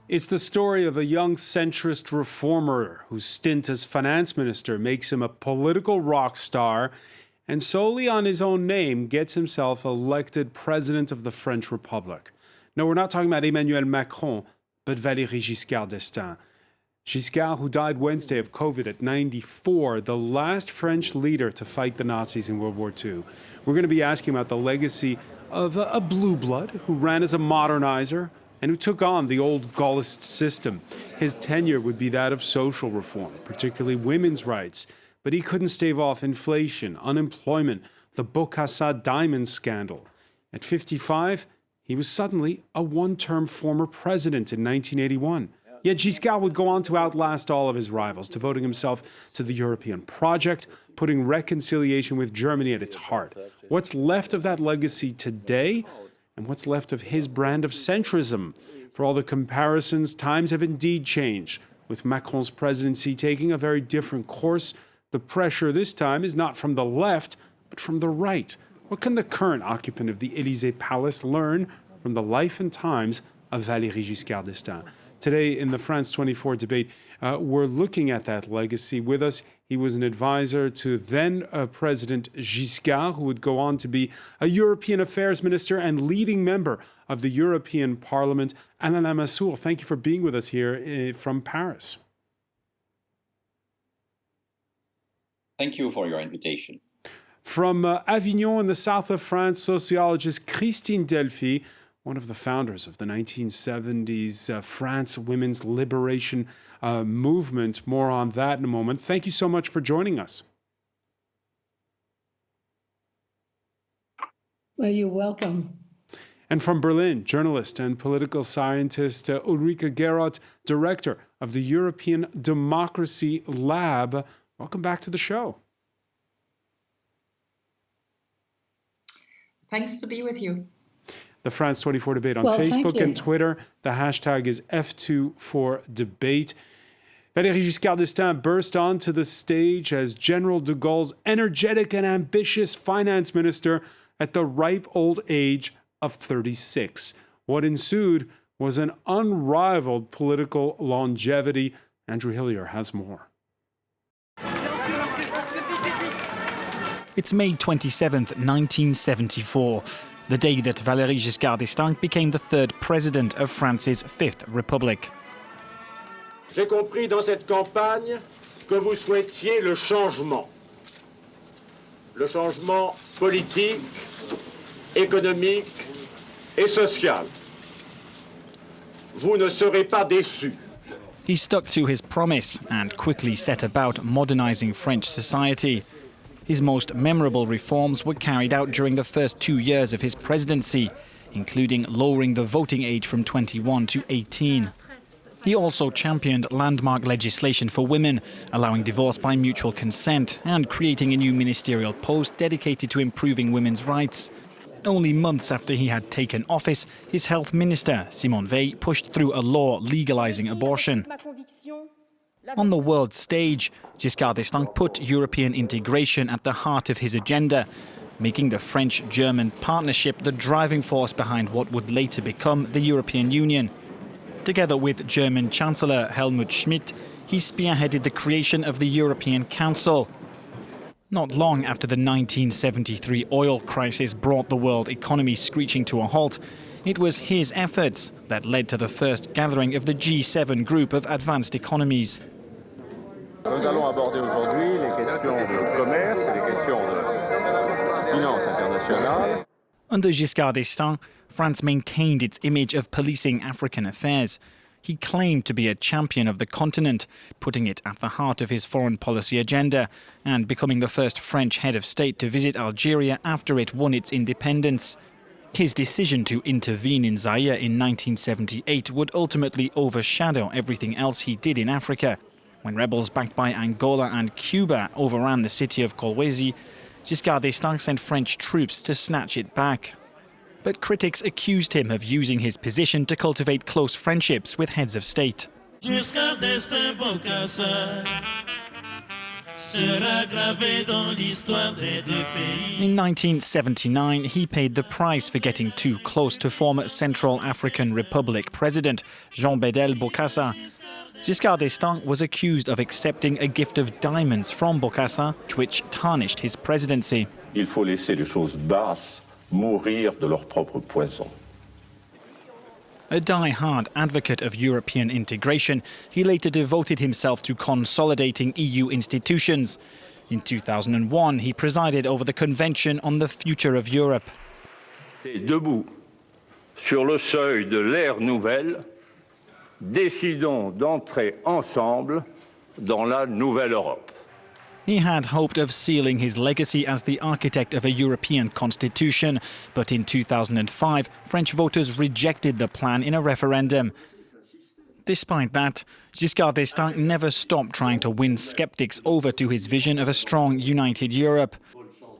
It's the story of a young centrist reformer whose stint as finance minister makes him a political rock star and solely on his own name gets himself elected president of the French Republic. No, we're not talking about Emmanuel Macron, but Valery Giscard d'Estaing. Giscard, who died Wednesday of COVID at 94, the last French leader to fight the Nazis in World War II. We're going to be asking about the legacy of a blue blood who ran as a modernizer and who took on the old Gaullist system. His tenure would be that of social reform, particularly women's rights. But he couldn't stave off inflation, unemployment, the Bokassa diamond scandal. At 55, he was suddenly a one-term former president in 1981. Yet Giscard would go on to outlast all of his rivals, devoting himself to the European project, putting reconciliation with Germany at its heart. What's left of that legacy today? And what's left of his brand of centrism? For all the comparisons, times have indeed changed. With Macron's presidency taking a very different course, the pressure this time is not from the left, but from the right. What can the current occupant of the Élysée Palace learn from the life and times of Valery Giscard d'Estaing? Today in the France 24 debate, we're looking at that legacy. With us, he was an advisor to then President Giscard, who would go on to be a European Affairs Minister and leading member of the European Parliament. Alain Lamassoure, thank you for being with us here from Paris. Thank you for your invitation. From Avignon in the south of France, sociologist Christine Delphi, one of the founders of the 1970s France women's liberation movement. More on that in a moment. Thank you so much for joining us. Well, you're welcome. And from Berlin, journalist and political scientist Ulrike Geroth, director of the European Democracy Lab. Welcome back to the show. Thanks to be with you. The France 24 debate on Facebook and Twitter. The hashtag is F24debate. Valery Giscard d'Estaing burst onto the stage as General de Gaulle's energetic and ambitious finance minister at the ripe old age of 36. What ensued was an unrivaled political longevity. Andrew Hillier has more. It's May 27th, 1974. The day that Valery Giscard d'Estaing became the third president of France's Fifth Republic. J'ai compris dans cette campagne que vous souhaitiez le changement. Le changement politique, économique et social. Vous ne serez pas déçus. He stuck to his promise and quickly set about modernizing French society. His most memorable reforms were carried out during the first 2 years of his presidency, including lowering the voting age from 21 to 18. He also championed landmark legislation for women, allowing divorce by mutual consent and creating a new ministerial post dedicated to improving women's rights. Only months after he had taken office, his health minister, Simone Veil, pushed through a law legalizing abortion. On the world stage, Giscard d'Estaing put European integration at the heart of his agenda, making the French-German partnership the driving force behind what would later become the European Union. Together with German Chancellor Helmut Schmidt, he spearheaded the creation of the European Council. Not long after the 1973 oil crisis brought the world economy screeching to a halt, it was his efforts that led to the first gathering of the G7 group of advanced economies. Nous allons aborder aujourd'hui les questions de commerce et les questions de finance internationale. Under Giscard d'Estaing, France maintained its image of policing African affairs. He claimed to be a champion of the continent, putting it at the heart of his foreign policy agenda and becoming the first French head of state to visit Algeria after it won its independence. His decision to intervene in Zaire in 1978 would ultimately overshadow everything else he did in Africa. When rebels backed by Angola and Cuba overran the city of Kolwezi, Giscard d'Estaing sent French troops to snatch it back. But critics accused him of using his position to cultivate close friendships with heads of state. Giscard d'Estaing, Bokassa. sera gravé dans l'histoire des deux pays. In 1979, he paid the price for getting too close to former Central African Republic President Jean-Bédel Bokassa. Giscard d'Estaing was accused of accepting a gift of diamonds from Bokassa, which tarnished his presidency. Il faut laisser les choses basses mourir de leur propre poison. A die-hard advocate of European integration, he later devoted himself to consolidating EU institutions. In 2001, he presided over the Convention on the Future of Europe. Debout sur le seuil de l'ère nouvelle, décidons d'entrer ensemble dans la nouvelle Europe. He had hoped of sealing his legacy as the architect of a European constitution, but in 2005, French voters rejected the plan in a referendum. Despite that, Giscard d'Estaing never stopped trying to win skeptics over to his vision of a strong, united Europe.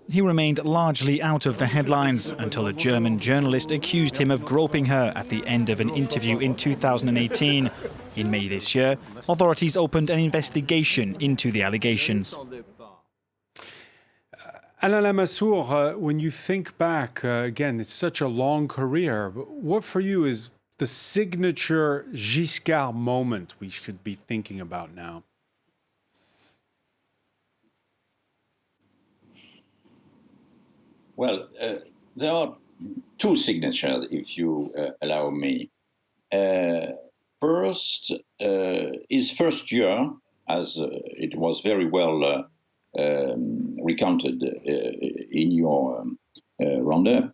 He remained largely out of the headlines until a German journalist accused him of groping her at the end of an interview in 2018. In May this year, authorities opened an investigation into the allegations. Alain Lamassoure, when you think back, again, it's such a long career, but what for you is the signature Giscard moment we should be thinking about now? Well, there are two signatures, if you allow me. First, his first year, as it was very well recounted in your roundup,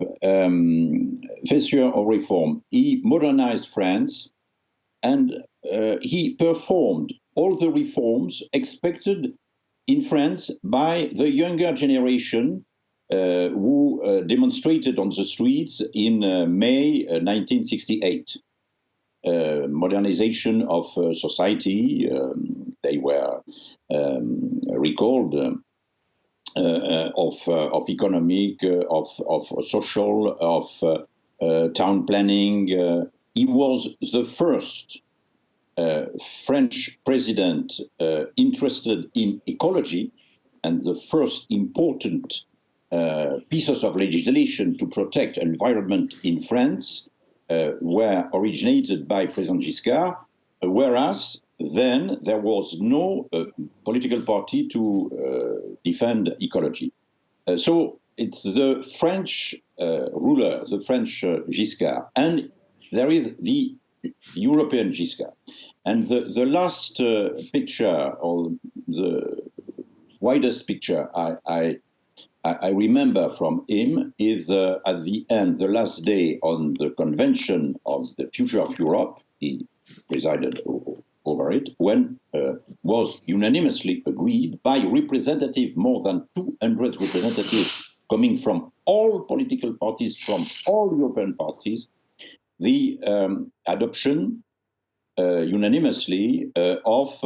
first year of reform, he modernized France, and he performed all the reforms expected in France by the younger generation who demonstrated on the streets in May 1968. Modernization of society, they were recalled, of economic, of social, of town planning. He was the first French president interested in ecology, and the first important pieces of legislation to protect environment in France were originated by President Giscard, whereas then there was no political party to defend ecology. So it's the French ruler, the French Giscard, and there is the European Giscard. And the last picture, or the widest picture I remember from him is at the end, the last day on the Convention of the Future of Europe, he presided over it, when was unanimously agreed by representatives, more than 200 representatives coming from all political parties, from all European parties, the adoption unanimously of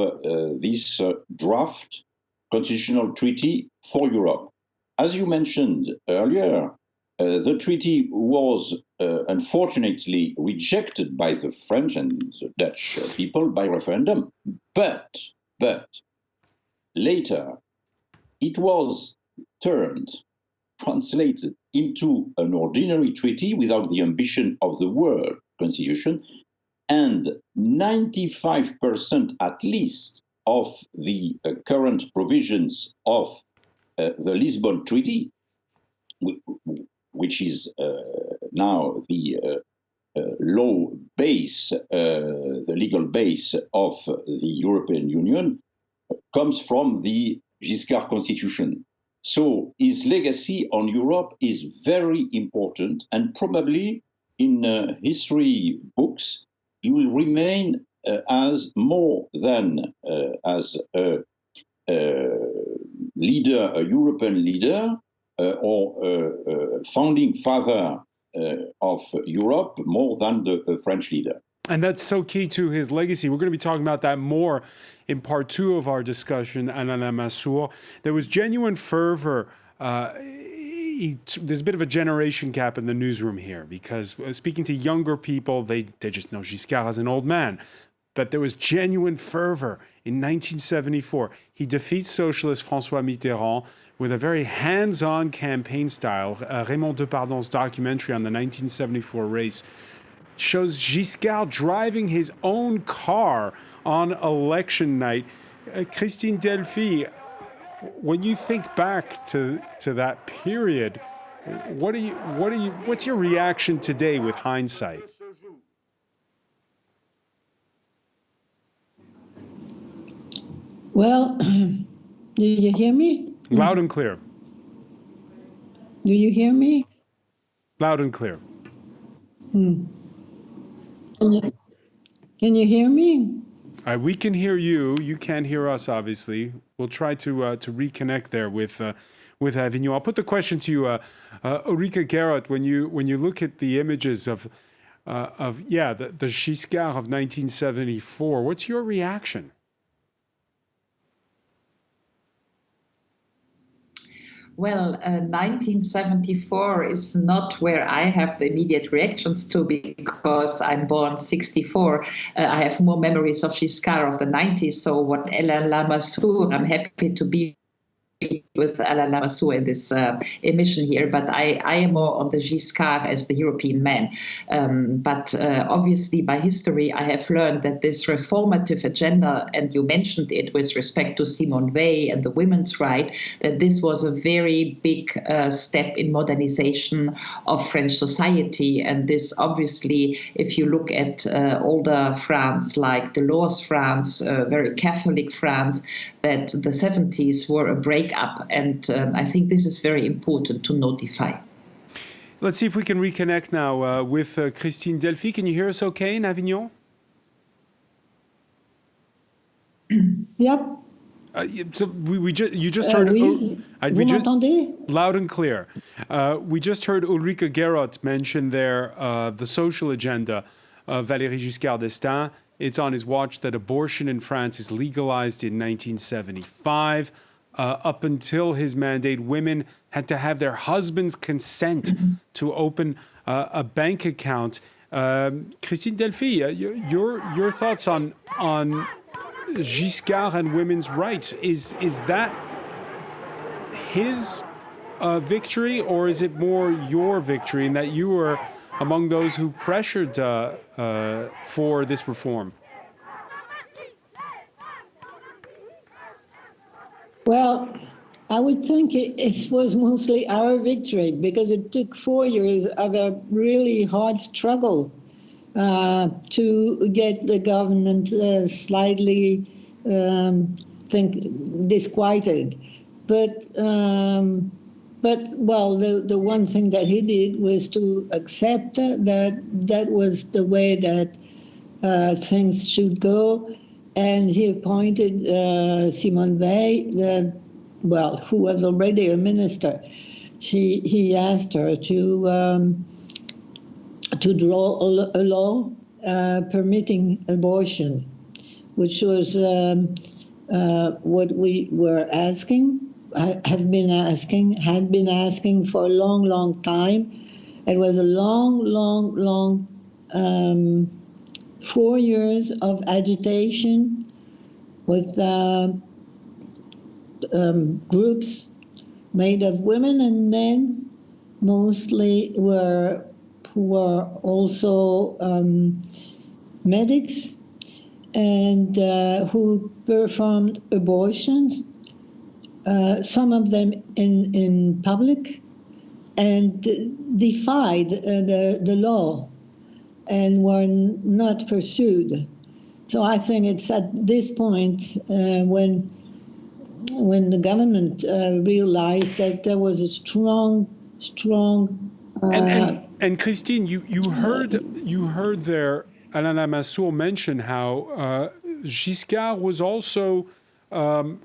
this draft constitutional treaty for Europe. As you mentioned earlier, the treaty was unfortunately rejected by the French and the Dutch people by referendum, but later it was translated into an ordinary treaty without the ambition of the world constitution, and 95% at least of the current provisions of the Lisbon Treaty, which is now the law base, the legal base of the European Union, comes from the Giscard Constitution. So his legacy on Europe is very important, and probably in history books, he will remain as more than as a leader, a European leader, or founding father of Europe, more than the French leader. And that's so key to his legacy. We're going to be talking about that more in part two of our discussion, Alain Lamassoure. There was genuine fervor. There's a bit of a generation gap in the newsroom here, because speaking to younger people, they just know Giscard as an old man. but there was genuine fervor in 1974. He defeats socialist François Mitterrand with a very hands-on campaign style. Raymond Depardon's documentary on the 1974 race shows Giscard driving his own car on election night. Christine Delphi, when you think back to that period, what's your reaction today with hindsight? Well, do you hear me? Loud and clear. Do you hear me? Loud and clear. Can you hear me? We can hear you. You can't hear us, obviously. We'll try to reconnect there with Avignon. I'll put the question to you, Ulrike Gerhardt. When you look at the images of the Giscard of 1974, what's your reaction? Well, 1974 is not where I have the immediate reactions to, because I'm born 64. I have more memories of Giscard of the 90s. So what Alain Lamassoure, I'm happy to be with Alain Lamassoure in this emission here, but I am more on the Giscard as the European man. But obviously by history, I have learned that this reformative agenda, and you mentioned it with respect to Simone Weil and the women's right, that this was a very big step in modernization of French society. And this obviously, if you look at older France, like Delors' France, very Catholic France, that the 70s were a breakup. And I think this is very important to notify. Let's see if we can reconnect now with Christine Delphi. Can you hear us okay in Avignon? Yep. So you just heard... Oui. Vous m'entendez? Loud and clear. We just heard Ulrike Gerhardt mention there the social agenda of Valery Giscard d'Estaing. It's on his watch that abortion in France is legalized in 1975. Up until his mandate, women had to have their husband's consent to open a bank account. Christine Delphi, your thoughts on Giscard and women's rights? Is that his victory, or is it more your victory in that you were among those who pressured for this reform? Well, I would think it was mostly our victory, because it took 4 years of a really hard struggle to get the government slightly disquieted. But the one thing that he did was to accept that was the way that things should go. And he appointed Simone Weil, who was already a minister. He asked her to draw a law permitting abortion, which was what we were asking, had been asking for a long, long time. It was a long 4 years of agitation with groups made of women and men, mostly who were also medics, and who performed abortions, some of them in public, and defied the law and were not pursued. So I think it's at this point when the government realized that there was a strong. And Christine, you heard there Alain Lamassoure mention how Giscard was also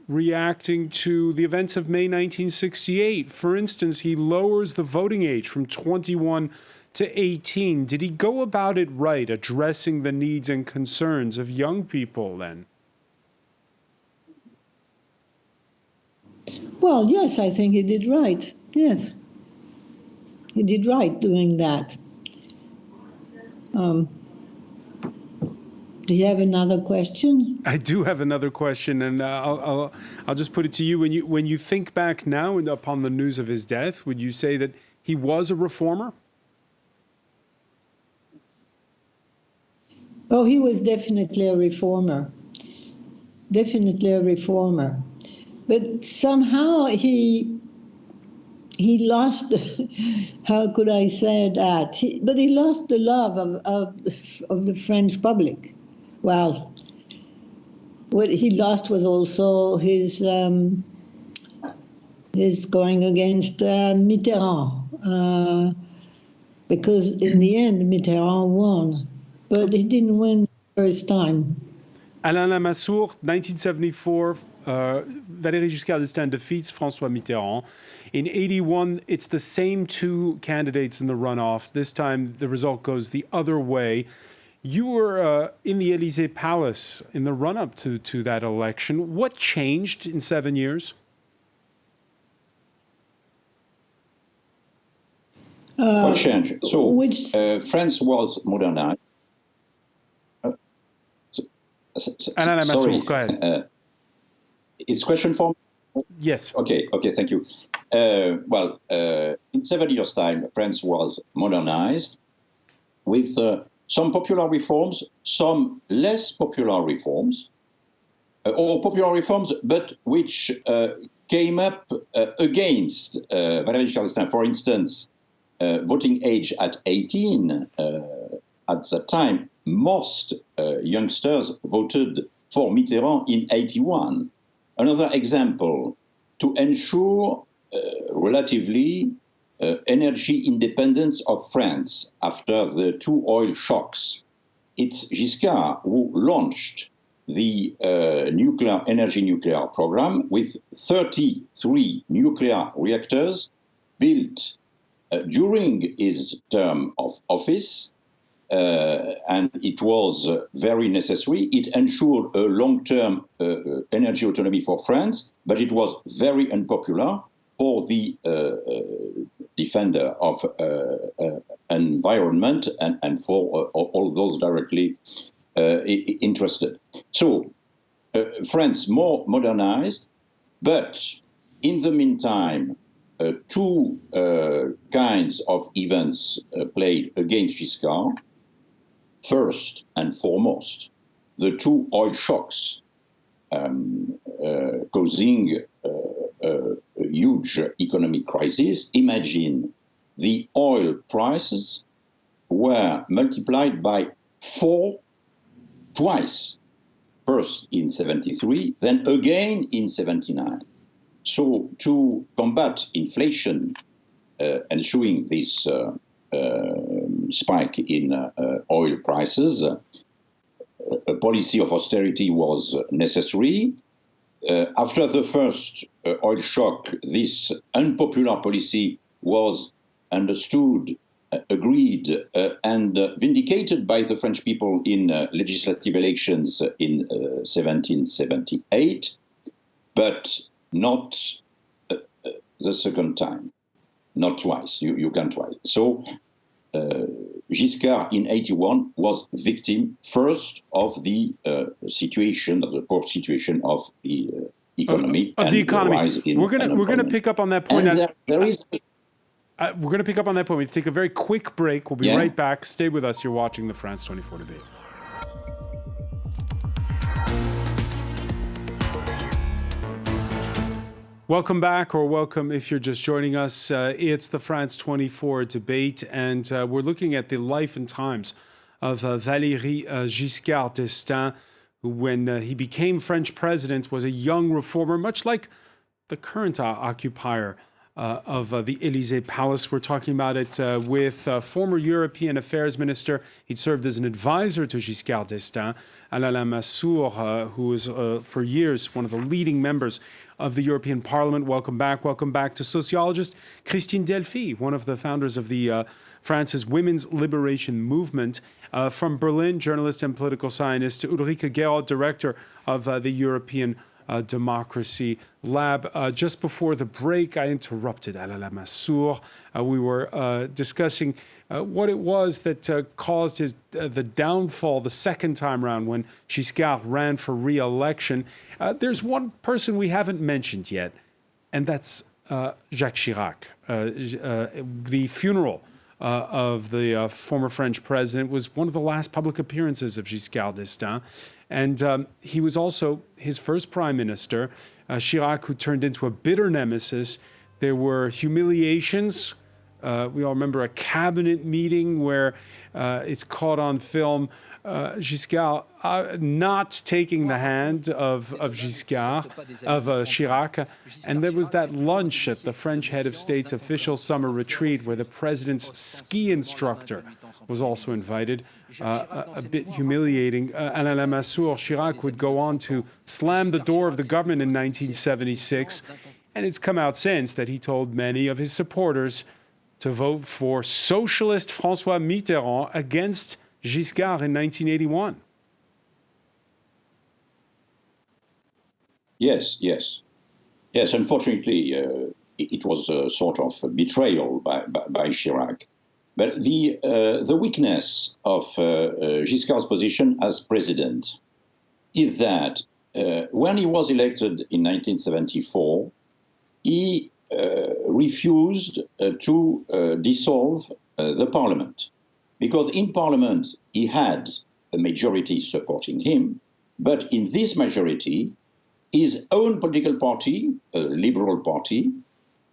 reacting to the events of May 1968. For instance, he lowers the voting age from 21 to 18. Did he go about it right, addressing the needs and concerns of young people then? Well, yes, I think he did right. Yes. He did right doing that. Do you have another question? I do have another question, and I'll just put it to you. When you think back now and upon the news of his death, would you say that he was a reformer? Oh, he was definitely a reformer. Definitely a reformer. But somehow he lost, how could I say that? But he lost the love of the French public. Well, what he lost was also his going against Mitterrand, because in the end Mitterrand won, but he didn't win the first time. Alain Lamassoure, 1974, Valery Giscard d'Estaing defeats François Mitterrand. In 81, it's the same two candidates in the runoff. This time, the result goes the other way. You were in the Élysée Palace in the run-up to that election. What changed in 7 years? What changed? So, France was modernized. Alain Lamassoure, Sorry, go ahead. It's question for me? Yes. Okay, thank you. In 7 years' time, France was modernized with some popular reforms, some less popular reforms, or popular reforms, but which came up against Valery Giscard d'Estaing. For instance, voting age at 18 at that time, most youngsters voted for Mitterrand in 81. Another example, to ensure relatively energy independence of France after the two oil shocks. It's Giscard who launched the nuclear program with 33 nuclear reactors built during his term of office, and it was very necessary. It ensured a long-term energy autonomy for France, but it was very unpopular for the defender of environment and for all those directly interested. So France more modernized, but in the meantime, two kinds of events played against Giscard. First and foremost, the two oil shocks causing a huge economic crisis. Imagine the oil prices were multiplied by 4 twice, first in 73, then again in 79. So to combat inflation, ensuing this spike in oil prices, a policy of austerity was necessary. After the first oil shock, this unpopular policy was understood, agreed, and vindicated by the French people in legislative elections in 1778, but not the second time, not twice. You can try. So Giscard in 81 was victim first of the situation, of the poor situation of the economy. Of the economy. We're gonna pick up on that point. There is. We're going to pick up on that point. We have to take a very quick break. We'll be right back. Stay with us. You're watching the France 24 debate. Welcome back, or welcome if you're just joining us. It's the France 24 debate, and we're looking at the life and times of Valery Giscard d'Estaing, who, when he became French president, was a young reformer, much like the current occupier of the Élysée Palace. We're talking about it with former European Affairs Minister. He'd served as an advisor to Giscard d'Estaing, Alain Lamassoure, who was for years one of the leading members of the European Parliament. Welcome back. Welcome back to sociologist Christine Delphi, one of the founders of the France's Women's Liberation Movement. From Berlin, journalist and political scientist Ulrike Gerald, director of the European Democracy Lab. Just before the break, I interrupted Alain Lamassoure. We were discussing what it was that caused the downfall the second time around when Giscard ran for re-election. There's one person we haven't mentioned yet, and that's Jacques Chirac. The funeral of the former French president was one of the last public appearances of Giscard d'Estaing. And he was also his first prime minister. Chirac, who turned into a bitter nemesis. There were humiliations. We all remember a cabinet meeting where it's caught on film. Giscard not taking the hand of Chirac. And there was that lunch at the French head of state's official summer retreat where the president's ski instructor was also invited. A bit humiliating. Alain Lamassoure, Chirac would go on to slam the door of the government in 1976. And it's come out since that he told many of his supporters to vote for socialist François Mitterrand against Giscard in 1981. Yes. Unfortunately, it was a sort of a betrayal by Chirac. But the weakness of Giscard's position as president is that when he was elected in 1974, he refused to dissolve the parliament. Because in parliament, he had a majority supporting him, but in this majority, his own political party, a liberal party,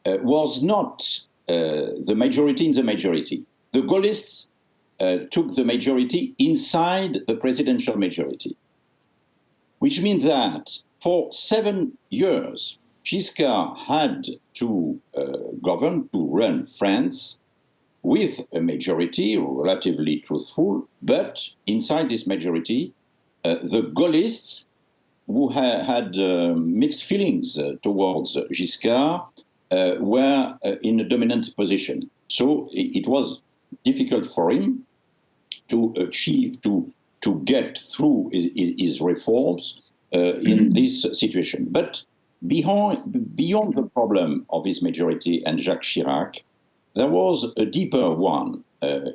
was not the majority in the majority. The Gaullists took the majority inside the presidential majority, which means that for 7 years, Giscard had to govern, to run France with a majority, relatively truthful, but inside this majority, the Gaullists, who had mixed feelings towards Giscard, were in a dominant position. So it was difficult for him to achieve, to get through his reforms in this situation. But beyond the problem of his majority and Jacques Chirac, there was a deeper one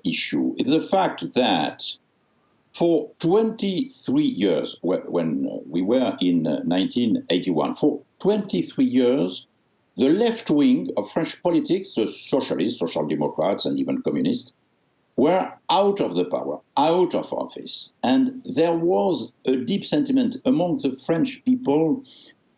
issue. It's the fact that for 23 years, when we were in 1981, for 23 years, the left wing of French politics, the socialists, social democrats, and even communists, were out of the power, out of office. And there was a deep sentiment among the French people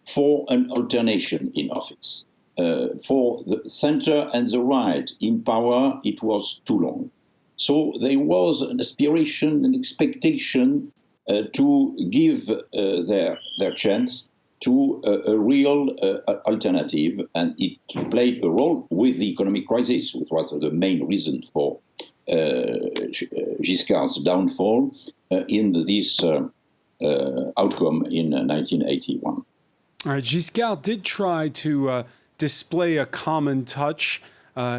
for an alternation in office. For the center and the right in power, it was too long. So there was an aspiration, an expectation to give their chance to a real alternative, and it played a role with the economic crisis, which was the main reason for Giscard's downfall in this outcome in 1981. All right, Giscard did try to display a common touch.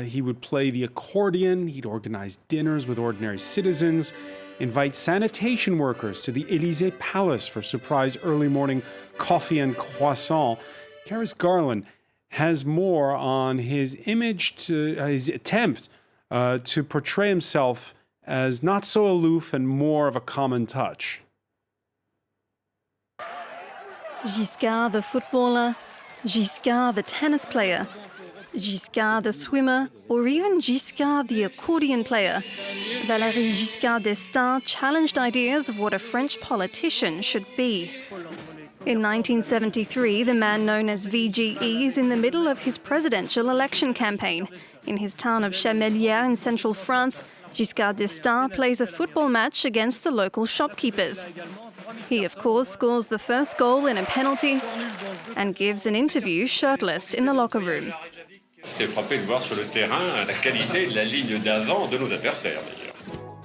He would play the accordion, he'd organize dinners with ordinary citizens, invite sanitation workers to the Élysée Palace for surprise early morning coffee and croissant. Karis Garland has more on his his attempt to portray himself as not so aloof and more of a common touch. Giscard the footballer, Giscard the tennis player, Giscard the swimmer, or even Giscard the accordion player, Valery Giscard d'Estaing challenged ideas of what a French politician should be. In 1973, the man known as VGE is in the middle of his presidential election campaign. In his town of Chamelières in central France, Giscard d'Estaing plays a football match against the local shopkeepers. He, of course, scores the first goal in a penalty and gives an interview shirtless in the locker room. J'étais frappé de voir sur le terrain la qualité de la ligne d'avant de nos adversaires, d'ailleurs.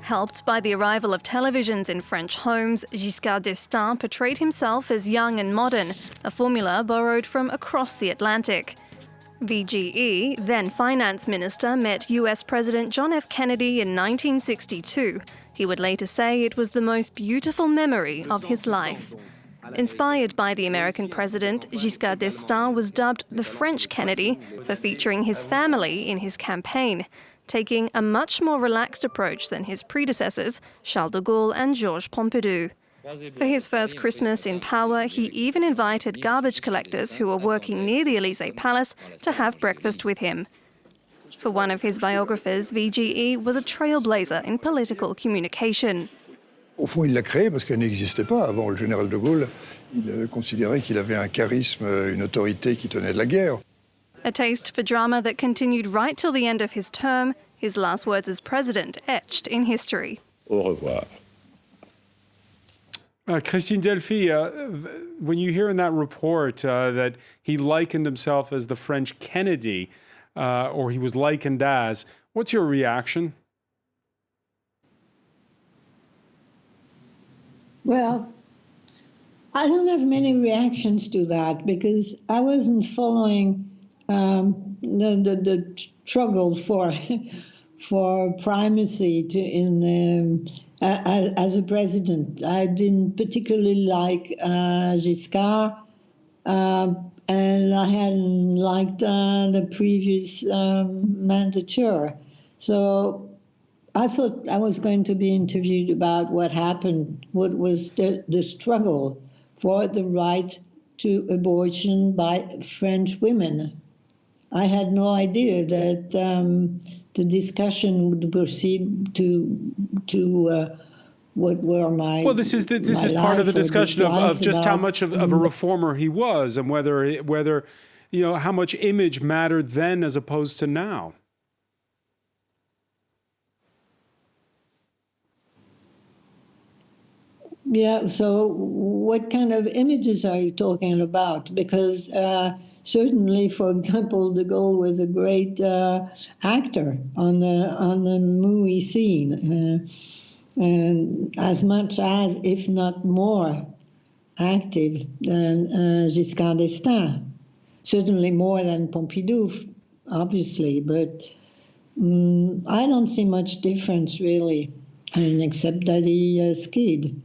Helped by the arrival of televisions in French homes, Giscard d'Estaing portrayed himself as young and modern, a formula borrowed from across the Atlantic. VGE, then finance minister, met US President John F. Kennedy in 1962. He would later say it was the most beautiful memory of his life. Inspired by the American president, Giscard d'Estaing was dubbed the French Kennedy for featuring his family in his campaign, taking a much more relaxed approach than his predecessors, Charles de Gaulle and Georges Pompidou. For his first Christmas in power, he even invited garbage collectors who were working near the Élysée Palace to have breakfast with him. For one of his biographers, VGE was a trailblazer in political communication. Au fond, il l'a créé parce qu'elle n'existait pas. Avant, le général de Gaulle, il considérait qu'il avait un charisme, une autorité qui tenait de la guerre. A taste for drama that continued right till the end of his term, his last words as president etched in history. Au revoir. Christine Delphi, when you hear in that report that he likened himself as the French Kennedy, or he was likened as, what's your reaction? Well, I don't have many reactions to that because I wasn't following the struggle for primacy as a president. I didn't particularly like Giscard, and I hadn't liked the previous mandateur. So I thought I was going to be interviewed about what happened, what was the struggle for the right to abortion by French women. I had no idea that the discussion would proceed to what were my Well, this is part of the discussion of just how much of a reformer he was, and whether how much image mattered then as opposed to now. Yeah, so what kind of images are you talking about? Because certainly, for example, de Gaulle was a great actor on the movie scene, and as much as, if not more, active than Giscard d'Estaing. Certainly more than Pompidou, obviously, but I don't see much difference, really, except that he skied.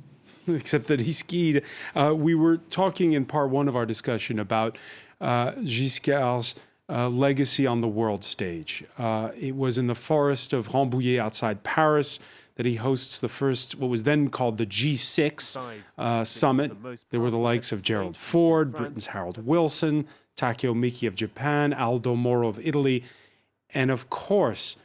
Except that he skied. We were talking in part one of our discussion about Giscard's legacy on the world stage. It was in the forest of Rambouillet outside Paris that he hosts the first, what was then called the G6 summit. There were the likes of Gerald Ford, Britain's Harold Wilson, Takeo Miki of Japan, Aldo Moro of Italy, and of course,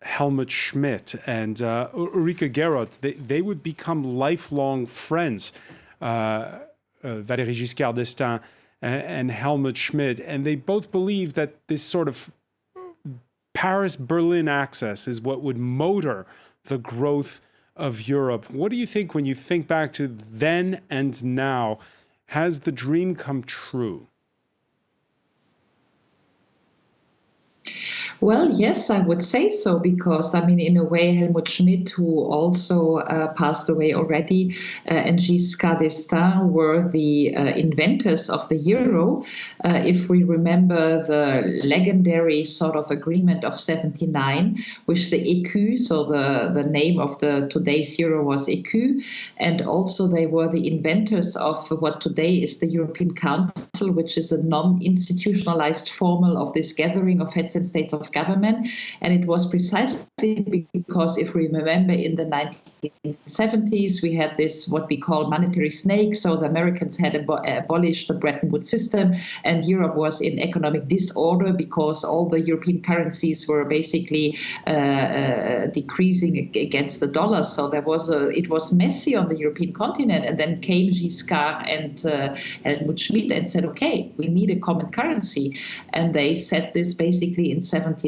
Helmut Schmidt and Ulrike Gerold. They would become lifelong friends, Valery Giscard d'Estaing and Helmut Schmidt, and they both believed that this sort of Paris-Berlin axis is what would motor the growth of Europe. What do you think when you think back to then and now? Has the dream come true? Well, yes, I would say so, because, in a way, Helmut Schmidt, who also passed away already, and Giscard d'Estaing were the inventors of the euro. If we remember the legendary sort of agreement of 79, which the écu, so the name of the today's euro was écu, and also they were the inventors of what today is the European Council, which is a non-institutionalized formal of this gathering of heads and states of government. And it was precisely because, if we remember, in the 1970s, we had this, what we call monetary snake. So the Americans had abolished the Bretton Woods system, and Europe was in economic disorder because all the European currencies were basically decreasing against the dollar. So it was messy on the European continent. And then came Giscard and Helmut Schmidt and said, okay, we need a common currency. And they said this basically in 79.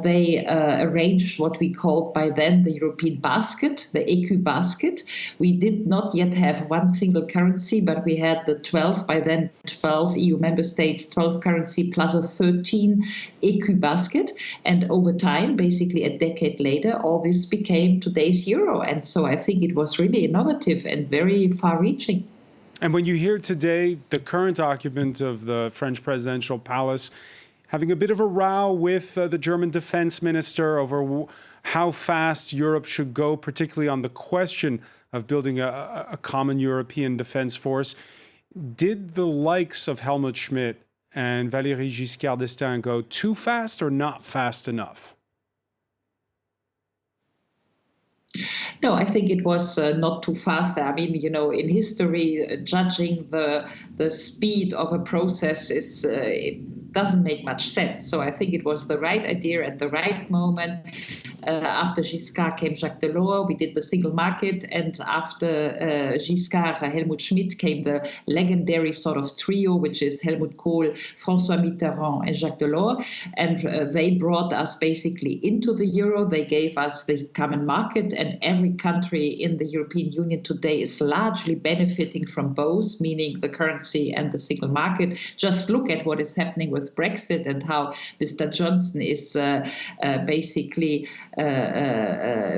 They arranged what we called by then the European basket, the écu basket. We did not yet have one single currency, but we had the 12 EU member states, 12 currency plus a 13 écu basket. And over time, basically a decade later, all this became today's euro. And so I think it was really innovative and very far-reaching. And when you hear today the current occupant of the French presidential palace having a bit of a row with the German defense minister over how fast Europe should go, particularly on the question of building a common European defense force. Did the likes of Helmut Schmidt and Valery Giscard d'Estaing go too fast or not fast enough? No, I think it was not too fast. I mean, you know, in history, judging the speed of a process is it doesn't make much sense. So I think it was the right idea at the right moment. After Giscard came Jacques Delors, we did the single market, and after Giscard, Helmut Schmidt, came the legendary sort of trio, which is Helmut Kohl, François Mitterrand, and Jacques Delors. And they brought us basically into the euro. They gave us the common market, and every country in the European Union today is largely benefiting from both, meaning the currency and the single market. Just look at what is happening with Brexit and how Mr. Johnson is basically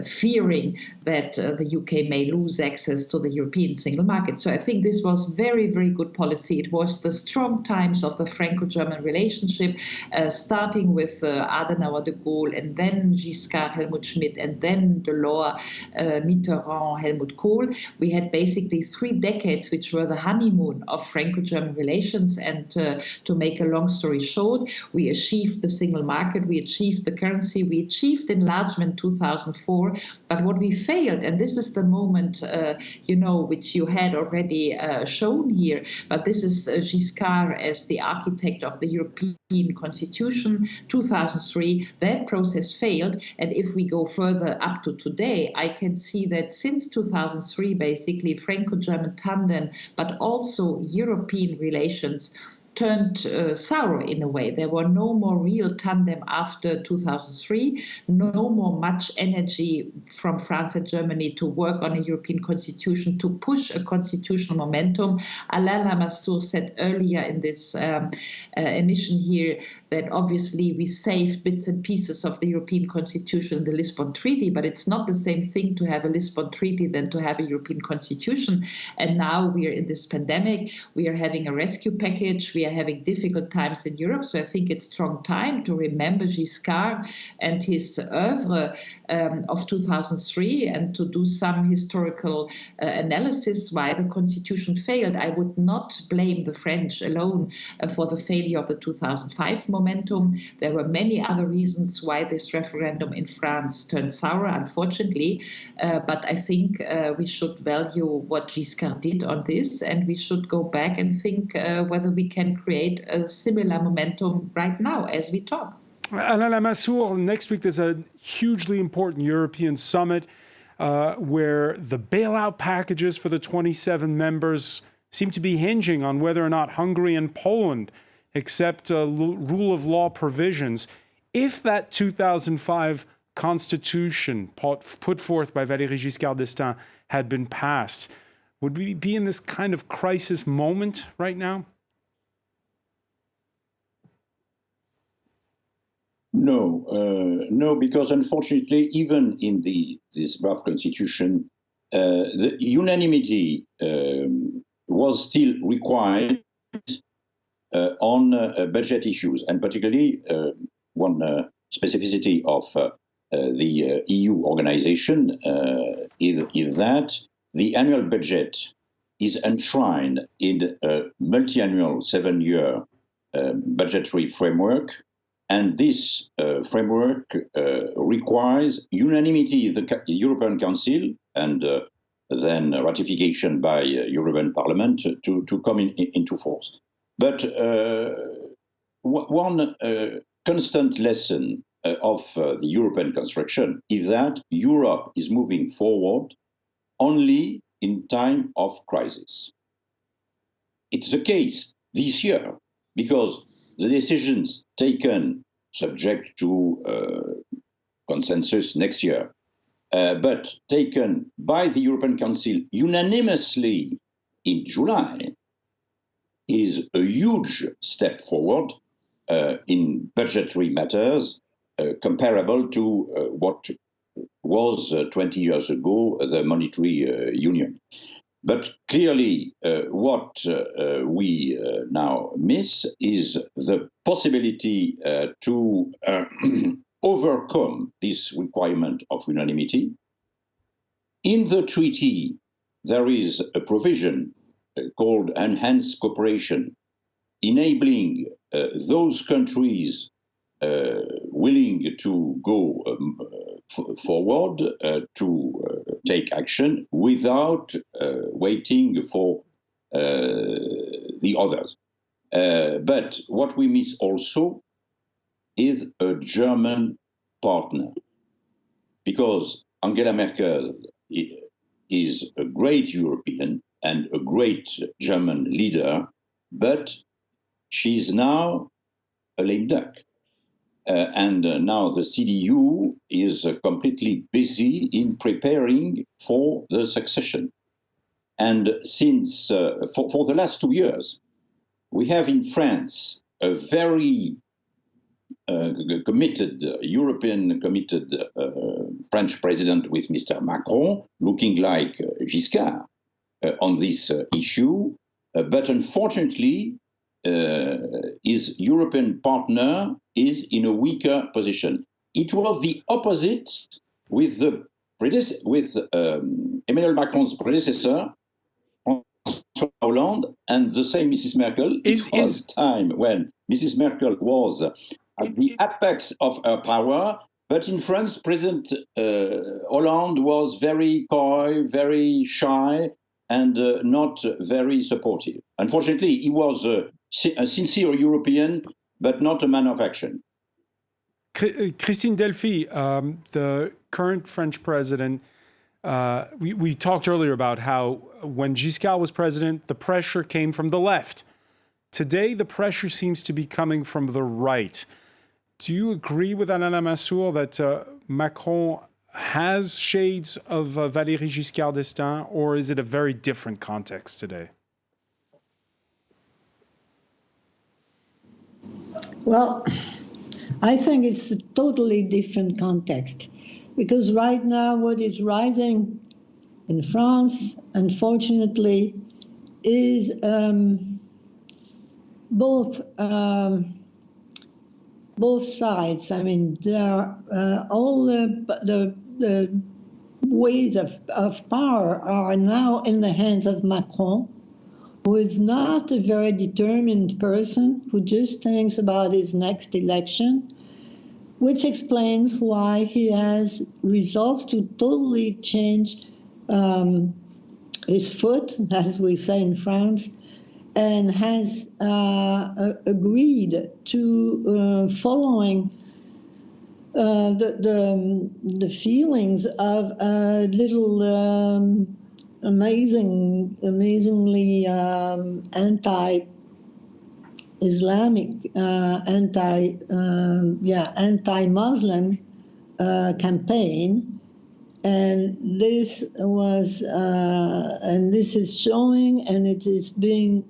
fearing that the UK may lose access to the European single market. So I think this was very, very good policy. It was the strong times of the Franco-German relationship, starting with Adenauer, de Gaulle, and then Giscard, Helmut Schmidt, and then Delors, Mitterrand, Helmut Kohl. We had basically 3 decades, which were the honeymoon of Franco-German relations. And to make a long story short, we achieved the single market, we achieved the currency, we achieved enlargement 2004. But what we failed, and this is the moment, which you had already shown here, but this is Giscard as the architect of the European Constitution, 2003, that process failed. And if we go further up to today, I can see that since 2003, basically, Franco-German tandem, but also European relations turned sour in a way. There were no more real tandem after 2003, no more much energy from France and Germany to work on a European constitution, to push a constitutional momentum. Alain Lamassoure said earlier in this emission here that obviously we saved bits and pieces of the European constitution in the Lisbon Treaty, but it's not the same thing to have a Lisbon Treaty than to have a European constitution. And now we are in this pandemic, we are having a rescue package, we are having difficult times in Europe. So I think it's strong time to remember Giscard and his oeuvre of 2003 and to do some historical analysis why the constitution failed. I would not blame the French alone for the failure of the 2005 momentum. There were many other reasons why this referendum in France turned sour, unfortunately. But I think we should value what Giscard did on this, and we should go back and think whether we can create a similar momentum right now as we talk. Alain Lamassoure, next week there's a hugely important European summit where the bailout packages for the 27 members seem to be hinging on whether or not Hungary and Poland accept rule of law provisions. If that 2005 constitution put forth by Valery Giscard d'Estaing had been passed, would we be in this kind of crisis moment right now? No, because unfortunately, even in this draft constitution, the unanimity was still required on budget issues, and particularly one specificity of the EU organization is that the annual budget is enshrined in a multi-annual 7-year budgetary framework. And this framework requires unanimity in the European Council and then ratification by European Parliament to come into force. But one constant lesson of the European construction is that Europe is moving forward only in time of crisis. It's the case this year because the decisions taken subject to consensus next year, but taken by the European Council unanimously in July, is a huge step forward in budgetary matters, comparable to what was 20 years ago the monetary union. But clearly, what we now miss is the possibility to overcome this requirement of unanimity. In the treaty, there is a provision called enhanced cooperation, enabling those countries willing to go forward to take action without waiting for the others. But what we miss also is a German partner, because Angela Merkel is a great European and a great German leader, but she's now a lame duck. And now the CDU is completely busy in preparing for the succession. And since, for the last 2 years, we have in France a very European committed French president with Mr. Macron, looking like Giscard on this issue. But unfortunately, his European partner is in a weaker position. It was the opposite with Emmanuel Macron's predecessor, François Hollande, and the same Mrs. Merkel. It was time when Mrs. Merkel was at the apex of her power, but in France, President Hollande was very coy, very shy, and not very supportive. Unfortunately, he was a sincere European, but not a man of action. Christine Delphi, the current French president, we talked earlier about how when Giscard was president, the pressure came from the left. Today, the pressure seems to be coming from the right. Do you agree with Alain Lamassoure that Macron has shades of Valéry Giscard d'Estaing, or is it a very different context today? Well, I think it's a totally different context, because right now what is rising in France, unfortunately, is both sides. I mean, there are all the ways of power are now in the hands of Macron, who is not a very determined person, who just thinks about his next election, which explains why he has resolved to totally change his foot, as we say in France, and has agreed to following the feelings of a little amazingly anti-Islamic, anti-Muslim campaign. And this was, and this is showing, and it is being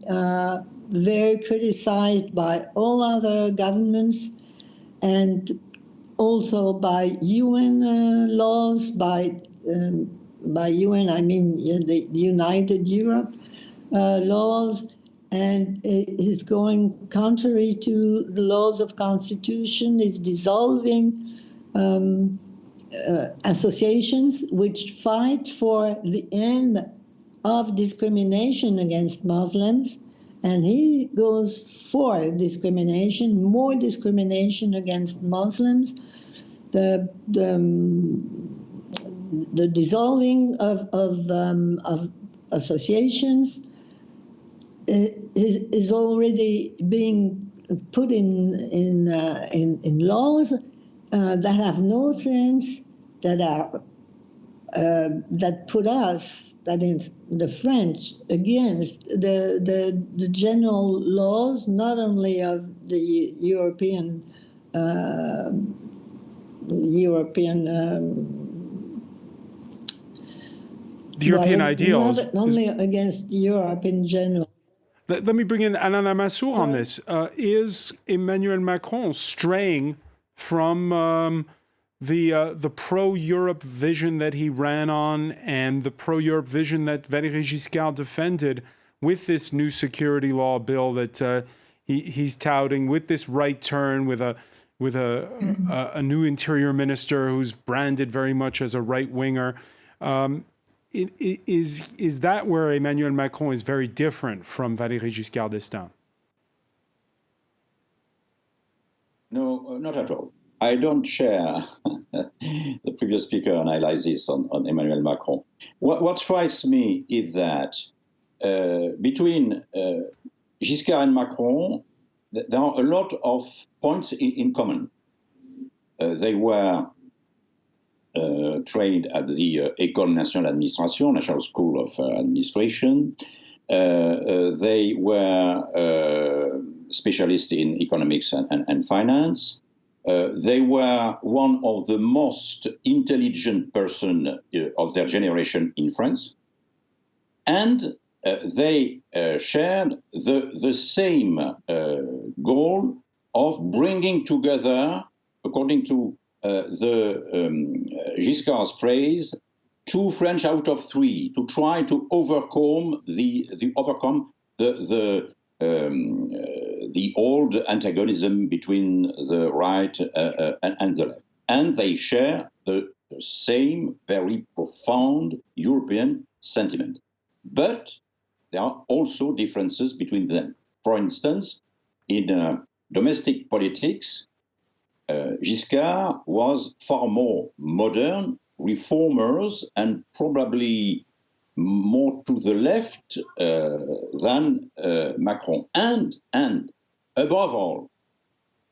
very criticized by all other governments, and also by UN laws, by UN, I mean the United Europe laws, and it is going contrary to the laws of constitution, is dissolving associations which fight for the end of discrimination against Muslims, and he goes for discrimination, more discrimination against Muslims. The dissolving of associations is already being put in laws that have no sense, that are that put us, that is the French, against the general laws, not only of the European ideals. Not only against Europe in general. Let me bring in Alain Lamassoure on this. Is Emmanuel Macron straying from the pro-Europe vision that he ran on and the pro-Europe vision that Valery Giscard defended with this new security law bill that he's touting, with this right turn, with a with a new interior minister who's branded very much as a right-winger. Is that where Emmanuel Macron is very different from Valery Giscard d'Estaing? No, not at all. I don't share the previous speaker analysis on Emmanuel Macron. What strikes me is that between Giscard and Macron, there are a lot of points in common. They were trained at the École Nationale d'Administration, National School of Administration. They were specialists in economics and finance. They were one of the most intelligent person of their generation in France. And they shared the same goal of bringing together, according to Giscard's phrase, 2 French out of 3, to try to overcome the old antagonism between the right and the left. And they share the same very profound European sentiment. But there are also differences between them. For instance, in domestic politics, Giscard was far more modern, reformers, and probably more to the left than Macron. And above all,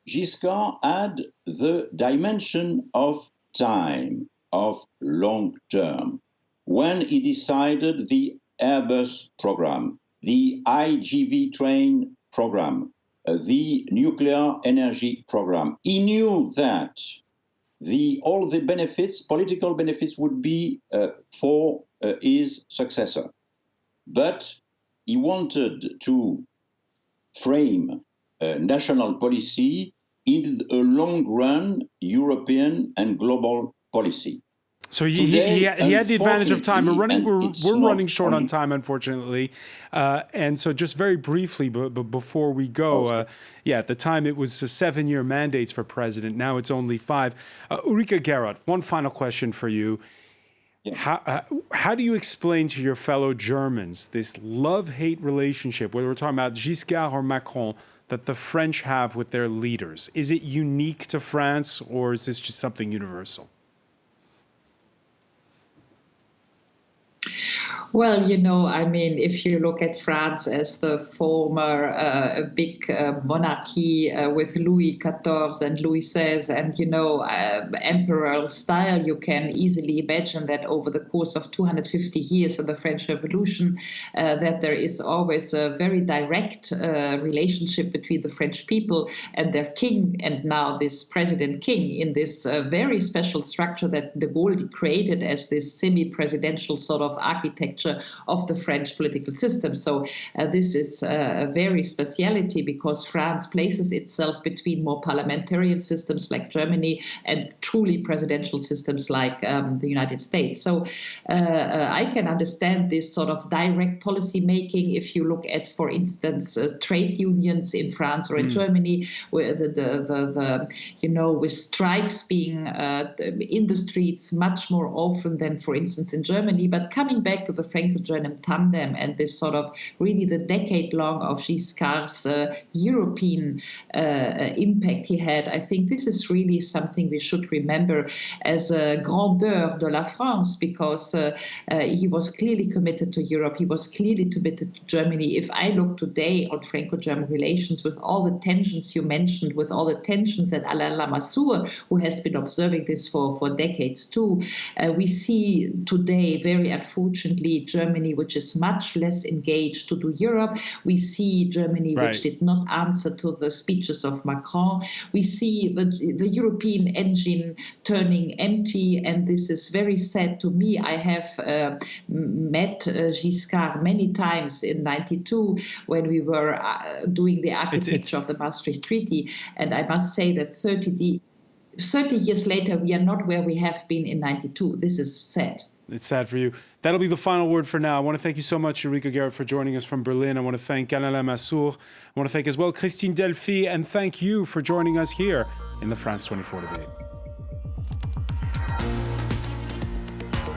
Giscard had the dimension of time, of long term. When he decided the Airbus program, the IGV train program, the nuclear energy program, he knew that all the benefits, political benefits, would be for his successor. But he wanted to frame national policy in a long-run European and global policy. So he had the advantage of time. We're running short on time, unfortunately. And so just very briefly, but before we go, at the time it was 7-year mandates for president. Now it's only 5. Ulrike Gerold, one final question for you. Yeah. How do you explain to your fellow Germans this love-hate relationship, whether we're talking about Giscard or Macron, that the French have with their leaders? Is it unique to France, or is this just something universal? Well, if you look at France as the former big monarchy with Louis XIV and Louis XVI and, emperor style, you can easily imagine that over the course of 250 years of the French Revolution, that there is always a very direct relationship between the French people and their king, and now this president king, in this very special structure that de Gaulle created as this semi-presidential sort of architecture of the French political system. So this is a very speciality, because France places itself between more parliamentarian systems like Germany and truly presidential systems like the United States. So I can understand this sort of direct policy making if you look at, for instance, trade unions in France or in Germany, where with strikes being in the streets much more often than, for instance, in Germany. But coming back to the Franco-German tandem and this sort of really the decade-long of Giscard's European impact he had, I think this is really something we should remember as a grandeur de la France, because he was clearly committed to Europe. He was clearly committed to Germany. If I look today on Franco-German relations, with all the tensions you mentioned, with all the tensions that Alain Lamassoure, who has been observing this for decades too, we see today, very unfortunately, Germany, which is much less engaged to do Europe. We see Germany, which did not answer to the speeches of Macron. We see the European engine turning empty, and this is very sad to me. I have met Giscard many times in '92 when we were doing the architecture of the Maastricht Treaty, and I must say that 30 years later, we are not where we have been in '92. This is sad. It's sad for you. That'll be the final word for now. I want to thank you so much, Ulrike Garrett, for joining us from Berlin. I want to thank Alain Lamassoure. I want to thank as well Christine Delphi, and thank you for joining us here in the France 24 debate.